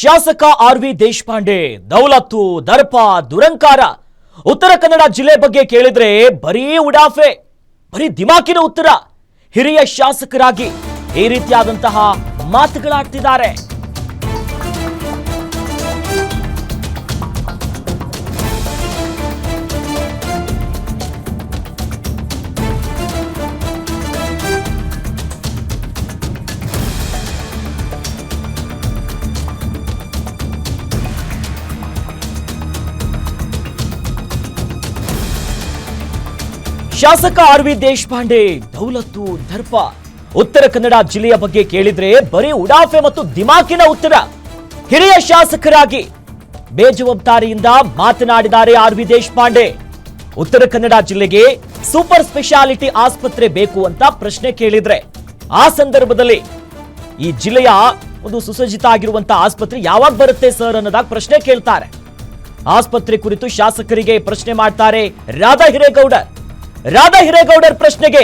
ಶಾಸಕ ಆರ್.ವಿ. ದೇಶಪಾಂಡೆ ದೌಲತ್ತು ದರ್ಪ ದುರಂಕಾರ ಉತ್ತರ ಕನ್ನಡ ಜಿಲ್ಲೆ ಬಗ್ಗೆ ಕೇಳಿದ್ರೆ ಬರೀ ಉಡಾಫೆ ಬರೀ ದಿಮಾಕಿನ ಉತ್ತರ. ಹಿರಿಯ ಶಾಸಕರಾಗಿ ಈ ರೀತಿಯಾದಂತಹ ಮಾತುಗಳಾಡ್ತಿದ್ದಾರೆ. ಶಾಸಕ ಆರ್.ವಿ. ದೇಶಪಾಂಡೆ ದೌಲತ್ತು ದರ್ಪ ಉತ್ತರ ಕನ್ನಡ ಜಿಲ್ಲೆಯ ಬಗ್ಗೆ ಕೇಳಿದ್ರೆ ಬರೀ ಉಡಾಫೆ ಮತ್ತು ದಿಮಾಕಿನ ಉತ್ತರ. ಹಿರಿಯ ಶಾಸಕರಾಗಿ ಬೇಜವಾಬ್ದಾರಿಯಿಂದ ಮಾತನಾಡಿದ್ದಾರೆ ಆರ್.ವಿ. ದೇಶಪಾಂಡೆ. ಉತ್ತರ ಕನ್ನಡ ಜಿಲ್ಲೆಗೆ ಸೂಪರ್ ಸ್ಪೆಷಾಲಿಟಿ ಆಸ್ಪತ್ರೆ ಬೇಕು ಅಂತ ಪ್ರಶ್ನೆ ಕೇಳಿದ್ರೆ ಆ ಸಂದರ್ಭದಲ್ಲಿ ಈ ಜಿಲ್ಲೆಯ ಒಂದು ಸುಸಜ್ಜಿತ ಆಗಿರುವಂತಹ ಆಸ್ಪತ್ರೆ ಯಾವಾಗ ಬರುತ್ತೆ ಸರ್ ಅನ್ನೋದಾಗ ಪ್ರಶ್ನೆ ಕೇಳ್ತಾರೆ. ಆಸ್ಪತ್ರೆ ಕುರಿತು ಶಾಸಕರಿಗೆ ಪ್ರಶ್ನೆ ಮಾಡ್ತಾರೆ ರಾಧಾ ಹಿರೇಗೌಡರ್ ಪ್ರಶ್ನೆಗೆ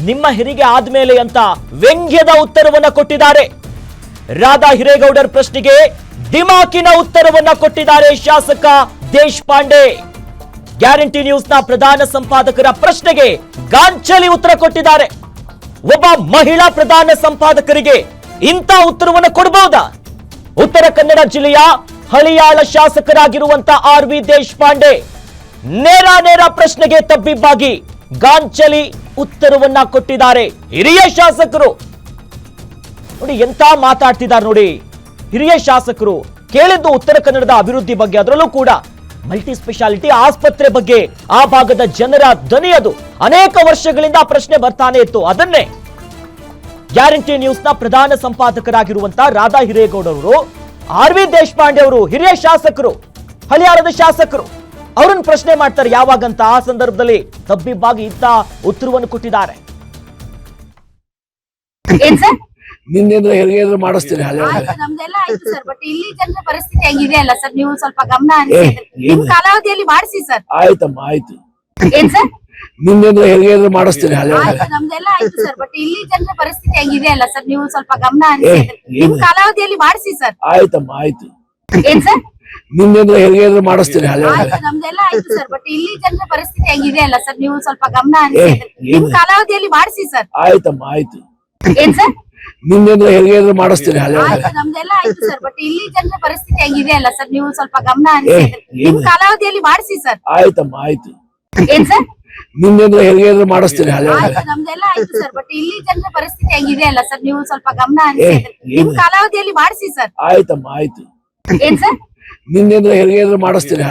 ನಿಮ್ಮ ಹೆರಿಗೆ ಆದ್ಮೇಲೆ ಅಂತ ವ್ಯಂಗ್ಯದ ಉತ್ತರವನ್ನ ಕೊಟ್ಟಿದ್ದಾರೆ. ರಾಧಾ ಹಿರೇಗೌಡರ್ ಪ್ರಶ್ನೆಗೆ ದಿಮಾಕಿನ ಉತ್ತರವನ್ನ ಕೊಟ್ಟಿದ್ದಾರೆ ಶಾಸಕ ದೇಶಪಾಂಡೆ. ಗ್ಯಾರಂಟಿ ನ್ಯೂಸ್ನ ಪ್ರಧಾನ ಸಂಪಾದಕರ ಪ್ರಶ್ನೆಗೆ ಗಾಂಚಲಿ ಉತ್ತರ ಕೊಟ್ಟಿದ್ದಾರೆ. ಒಬ್ಬ ಮಹಿಳಾ ಪ್ರಧಾನ ಸಂಪಾದಕರಿಗೆ ಇಂಥ ಉತ್ತರವನ್ನು ಕೊಡಬಹುದಾ? ಉತ್ತರ ಕನ್ನಡ ಜಿಲ್ಲೆಯ ಹಳಿಯಾಳ ಶಾಸಕರಾಗಿರುವಂತ ಆರ್.ವಿ. ದೇಶಪಾಂಡೆ ನೇರ ಪ್ರಶ್ನೆಗೆ ತಬ್ಬಿಬ್ಬಾಗಿ ಗಾಂಚಲಿ ಉತ್ತರವನ್ನ ಕೊಟ್ಟಿದ್ದಾರೆ. ಹಿರಿಯ ಶಾಸಕರು ನೋಡಿ ಎಂತ ಮಾತಾಡ್ತಿದ್ದಾರೆ ನೋಡಿ. ಹಿರಿಯ ಶಾಸಕರು ಕೇಳಿದ್ದು ಉತ್ತರ ಕನ್ನಡದ ಅಭಿವೃದ್ಧಿ ಬಗ್ಗೆ, ಅದರಲ್ಲೂ ಕೂಡ ಮಲ್ಟಿ ಸ್ಪೆಷಾಲಿಟಿ ಆಸ್ಪತ್ರೆ ಬಗ್ಗೆ. ಆ ಭಾಗದ ಜನರ ಧ್ವನಿ ಅದು. ಅನೇಕ ವರ್ಷಗಳಿಂದ ಪ್ರಶ್ನೆ ಬರ್ತಾನೆ ಇತ್ತು. ಅದನ್ನೇ ಗ್ಯಾರಂಟಿ ನ್ಯೂಸ್ನ ಪ್ರಧಾನ ಸಂಪಾದಕರಾಗಿರುವಂತಹ ರಾಧಾ ಹಿರೇಗೌಡರು ಆರ್.ವಿ. ದೇಶಪಾಂಡೆ ಅವರು ಹಿರಿಯ ಶಾಸಕರು, ಹಳಿಯಾಳದ ಶಾಸಕರು, ಅವರನ್ನು ಪ್ರಶ್ನೆ ಮಾಡ್ತಾರೆ ಯಾವಾಗಂತ. ಆ ಸಂದರ್ಭದಲ್ಲಿ ತಬ್ಬಿಬ್ಬಾಗಿ ಇಂಥ ಉತ್ತರವನ್ನು ಕೊಟ್ಟಿದ್ದಾರೆ. ನಿನ್ನೆಂದ್ರೆ ಹೆರಿಗೆ ಮಾಡಿಸ್ತೀನಿ ನಮ್ದೆಲ್ಲ ಆಯ್ತು ಸರ್. ಬಟ್ ಇಲ್ಲಿ ಜನರ ಪರಿಸ್ಥಿತಿ ಹೆಂಗಿದೆ ಅಲ್ಲ ಸರ್, ನೀವು ಸ್ವಲ್ಪ ಗಮನ ಹರಿಸಿ. ನಿಮ್ ಕಾಲಾವಧಿಯಲ್ಲಿ ಮಾಡಿಸಿ ಸರ್. ಆಯ್ತಮ್ಮ ಆಯ್ತು. ಏನ್ ಸರ್? ನಿನ್ನೆಂದ್ರೆ ಹೆರಿಗೆ ಮಾಡಿಸ್ತೀನಿ ನಮ್ದೆಲ್ಲ ಆಯ್ತು ಸರ್. ಬಟ್ ಇಲ್ಲಿ ಜನರ ಪರಿಸ್ಥಿತಿ ಹೆಂಗಿದೆ ಅಲ್ಲ ಸರ್, ನೀವು ಸ್ವಲ್ಪ ಗಮನ ಹರಿಸಿ. ನಿಮ್ ಕಾಲಾವಧಿಯಲ್ಲಿ ಮಾಡಿಸಿ ಸರ್. ಆಯ್ತಮ್ಮ ಆಯ್ತು. ಏನ್ ಸರ್? ನಿನ್ನೆಂದ್ರೆ ಹೆರಿಗೆ ಮಾಡಿಸ್ತೀನಿ ನಮ್ದೆಲ್ಲ ಆಯ್ತು ಸರ್. ಬಟ್ ಇಲ್ಲಿ ಜನರ ಪರಿಸ್ಥಿತಿ ಹೆಂಗಿದೆ ಅಲ್ಲ ಸರ್, ನೀವು ಸ್ವಲ್ಪ ಗಮನ ಹರಿಸಿ. ನಿಮ್ ಕಾಲಾವಧಿಯಲ್ಲಿ ಮಾಡಿಸಿ ಸರ್. ಆಯ್ತಮ್ಮ ಆಯ್ತು. ಏನ್ ಸರ್? ನಿನ್ನೆಂದ್ರೆ ಹೆರಿಗೆ ಮಾಡಿಸ್ತೀನಿ ನಮ್ದೆಲ್ಲ ಆಯ್ತು ಸರ್. ಬಟ್ ಇಲ್ಲಿ ಜನರ ಪರಿಸ್ಥಿತಿ ಹೆಂಗಿದೆ ಅಲ್ಲ ಸರ್, ನೀವು ಸ್ವಲ್ಪ ಗಮನ ಹರಿಸಿ. ನಿಮ್ ಕಾಲಾವಧಿಯಲ್ಲಿ ಮಾಡಿಸಿ ಸರ್. ಆಯ್ತಮ್ಮ ಆಯ್ತು. ಏನ್ ಸರ್? ನಿನ್ನೆಂದ್ರೆ ಹೆರಿಗೆ ಮಾಡಿಸ್ತೀನಿ ನಮ್ದೆಲ್ಲ ಆಯ್ತು ಸರ್. ಬಟ್ ಇಲ್ಲಿ ಜನರ ಪರಿಸ್ಥಿತಿ ಹೆಂಗಿದೆ ಅಲ್ಲ ಸರ್, ನೀವು ಸ್ವಲ್ಪ ಗಮನ ಹರಿಸಿ. ನಿಮ್ ಕಾಲಾವಧಿಯಲ್ಲಿ ಮಾಡಿಸಿ ಸರ್. ಆಯ್ತಮ್ಮ ಆಯ್ತು. ಏನ್ ಸರ್? ನಿನ್ನೆಂದ್ರೆ ಹೆರಿಗೆ ಮಾಡಿಸ್ತೀನಿ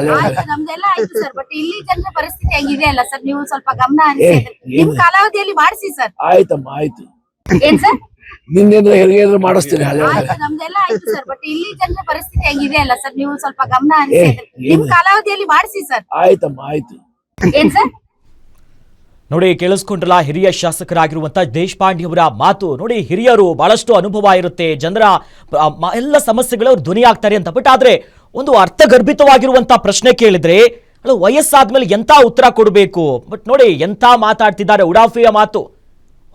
ನಮ್ದೆಲ್ಲ ಆಯ್ತು ಸರ್. ಬಟ್ ಇಲ್ಲಿ ಜನರ ಪರಿಸ್ಥಿತಿ ಹೆಂಗಿದೆ ಅಲ್ಲ ಸರ್, ನೀವು ಸ್ವಲ್ಪ ಗಮನ ಹರಿಸಿ. ನಿಮ್ ಕಾಲಾವಧಿಯಲ್ಲಿ ಮಾಡಿಸಿ ಸರ್. ಆಯ್ತಮ್ಮ ಆಯ್ತು. ಏನ್ ಸರ್? ನಿನ್ನೆಂದ್ರೆ ಹೆರಿಗೆ ಮಾಡಿಸ್ತೀನಿ ನಮ್ದೆಲ್ಲ ಆಯ್ತು ಸರ್. ಬಟ್ ಇಲ್ಲಿ ಜನರ ಪರಿಸ್ಥಿತಿ ಹೆಂಗಿದೆ ಅಲ್ಲ ಸರ್, ನೀವು ಸ್ವಲ್ಪ ಗಮನ ಹರಿಸಿ. ನಿಮ್ ಕಾಲಾವಧಿಯಲ್ಲಿ ಮಾಡಿಸಿ ಸರ್. ಆಯ್ತಮ್ಮ ಆಯ್ತು. ಏನ್ ಸರ್? ನೋಡಿ, ಕೇಳಿಸ್ಕೊಂಡ್ರಲ್ಲ ಹಿರಿಯ ಶಾಸಕರಾಗಿರುವಂತಹ ದೇಶಪಾಂಡೆ ಅವರ ಮಾತು. ನೋಡಿ, ಹಿರಿಯರು ಬಹಳಷ್ಟು ಅನುಭವ ಇರುತ್ತೆ, ಜನರ ಎಲ್ಲ ಸಮಸ್ಯೆಗಳು ಅವ್ರು ಧ್ವನಿ ಆಗ್ತಾರೆ ಅಂತ. ಬಟ್ ಆದ್ರೆ ಒಂದು ಅರ್ಥಗರ್ಭಿತವಾಗಿರುವಂತಹ ಪ್ರಶ್ನೆ ಕೇಳಿದ್ರೆ ವಯಸ್ಸಾದ್ಮೇಲೆ ಎಂತ ಉತ್ತರ ಕೊಡಬೇಕು. ಬಟ್ ನೋಡಿ ಎಂತ ಮಾತಾಡ್ತಿದ್ದಾರೆ, ಉಡಾಫೆಯ ಮಾತು.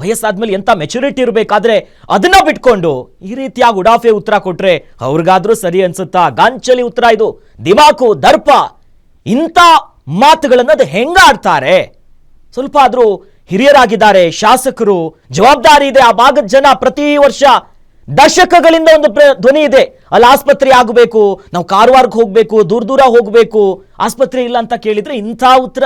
ವಯಸ್ಸಾದ್ಮೇಲೆ ಎಂತ ಮೆಚುರಿಟಿ ಇರಬೇಕಾದ್ರೆ ಅದನ್ನ ಬಿಟ್ಕೊಂಡು ಈ ರೀತಿಯಾಗಿ ಉಡಾಫೆ ಉತ್ತರ ಕೊಟ್ರೆ ಅವ್ರಿಗಾದ್ರೂ ಸರಿ ಅನ್ಸುತ್ತಾ? ಗಾಂಚಲಿ ಉತ್ತರ ಇದು. ದಿಮಾಕು ದರ್ಪ ಇಂಥ ಮಾತುಗಳನ್ನ ಅದು ಹೆಂಗ ಆಡ್ತಾರೆ? ಸ್ವಲ್ಪ ಆದ್ರೂ ಹಿರಿಯರಾಗಿದ್ದಾರೆ, ಶಾಸಕರು, ಜವಾಬ್ದಾರಿ ಇದೆ. ಆ ಭಾಗದ ಜನ ಪ್ರತಿ ವರ್ಷ ದಶಕಗಳಿಂದ ಒಂದು ಧ್ವನಿ ಇದೆ, ಅಲ್ಲಿ ಆಸ್ಪತ್ರೆ ಆಗಬೇಕು, ನಾವು ಕಾರವಾರಕ್ಕೆ ಹೋಗ್ಬೇಕು, ದೂರ ಹೋಗ್ಬೇಕು, ಆಸ್ಪತ್ರೆ ಇಲ್ಲ ಅಂತ ಕೇಳಿದ್ರೆ ಇಂಥ ಉತ್ತರ.